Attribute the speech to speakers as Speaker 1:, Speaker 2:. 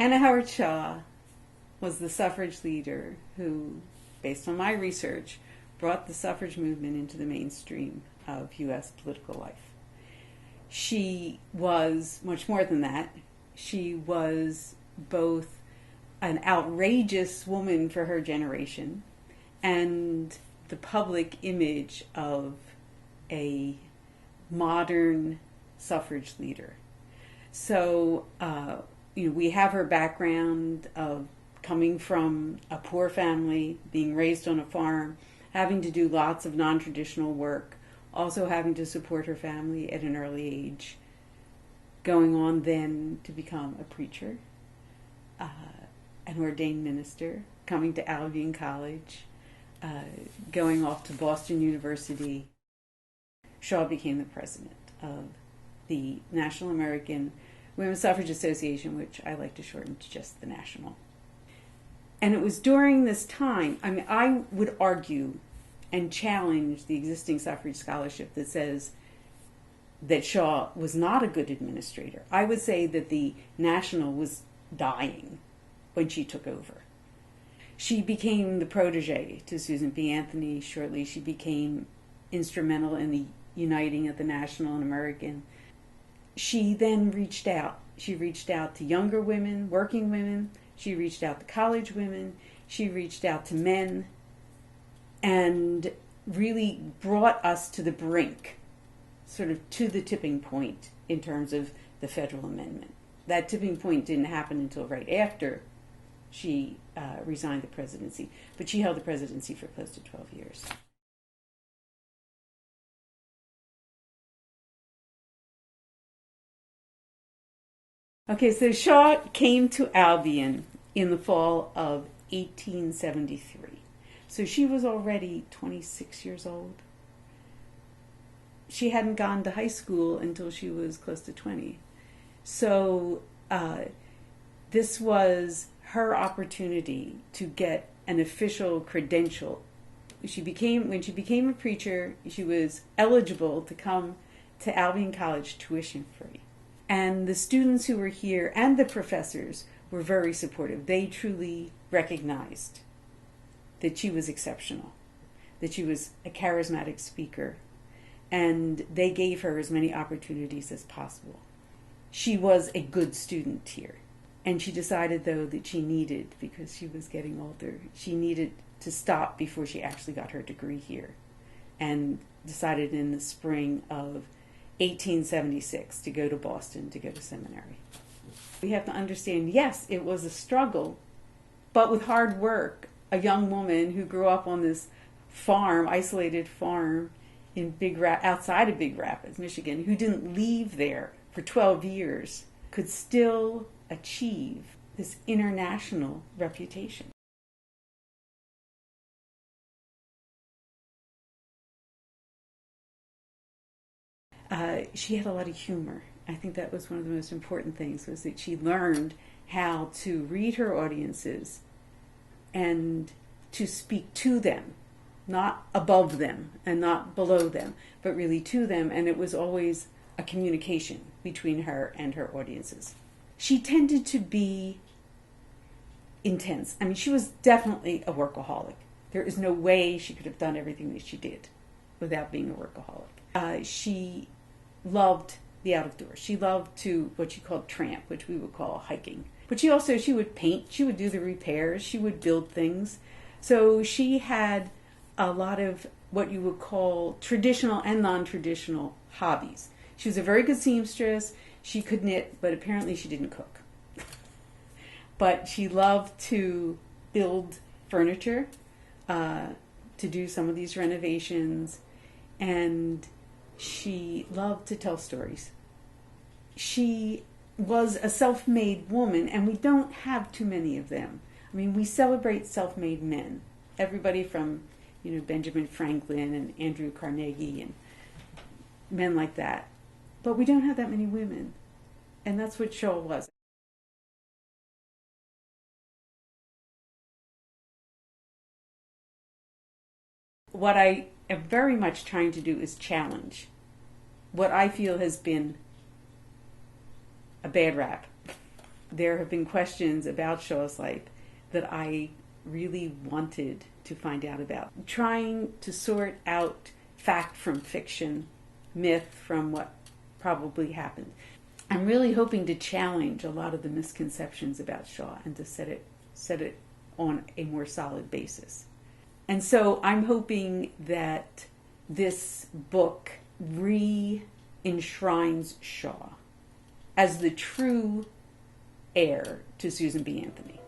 Speaker 1: Anna Howard Shaw was the suffrage leader who, based on my research, brought the suffrage movement into the mainstream of U.S. political life. She was much more than that. She was both an outrageous woman for her generation and the public image of a modern suffrage leader. So, we have her background of coming from a poor family, being raised on a farm, having to do lots of non-traditional work, also having to support her family at an early age, going on then to become a preacher, an ordained minister, coming to Albion College, going off to Boston University. Shaw became the president of the National American Women's Suffrage Association, which I like to shorten to just the National. And it was during this time, I would argue and challenge the existing suffrage scholarship that says that Shaw was not a good administrator. I would say that the National was dying when she took over. She became the protege to Susan B. Anthony. Shortly, she became instrumental in the uniting of the National and American. She then reached out. She reached out to younger women, working women. She reached out to college women. She reached out to men and really brought us to the brink, sort of to the tipping point in terms of the federal amendment. That tipping point didn't happen until right after she resigned the presidency, but she held the presidency for close to 12 years. Okay, so Shaw came to Albion in the fall of 1873. So she was already 26 years old. She hadn't gone to high school until she was close to 20. So this was her opportunity to get an official credential. When she became a preacher, she was eligible to come to Albion College tuition free. And the students who were here and the professors were very supportive. They truly recognized that she was exceptional, that she was a charismatic speaker, and they gave her as many opportunities as possible. She was a good student here, and she decided, though, that she needed, because she was getting older, she needed to stop before she actually got her degree here, and decided in the spring of 1876 to go to Boston to go to seminary. We have to understand, yes, it was a struggle, but with hard work, a young woman who grew up on this farm, isolated farm in outside of Big Rapids, Michigan, who didn't leave there for 12 years, could still achieve this international reputation. She had a lot of humor. I think that was one of the most important things, was that she learned how to read her audiences and to speak to them, not above them and not below them, but really to them. And it was always a communication between her and her audiences. She tended to be intense. She was definitely a workaholic. There is no way she could have done everything that she did without being a workaholic. She loved the out of doors. She loved to what she called tramp, which we would call hiking. But she would paint, she would do the repairs, she would build things. So she had a lot of what you would call traditional and non-traditional hobbies. She was a very good seamstress. She could knit, but apparently she didn't cook. But she loved to build furniture, to do some of these renovations, and she loved to tell stories. She was a self-made woman, and we don't have too many of them. We celebrate self-made men. Everybody from, Benjamin Franklin and Andrew Carnegie and men like that. But we don't have that many women. And that's what Shaw was. What I am very much trying to do is challenge what I feel has been a bad rap there have been questions about Shaw's life that I really wanted to find out about. Trying to sort out fact from fiction, myth from what probably happened. I'm really hoping to challenge a lot of the misconceptions about Shaw and to set it on a more solid basis. And so I'm hoping that this book re-enshrines Shaw as the true heir to Susan B. Anthony.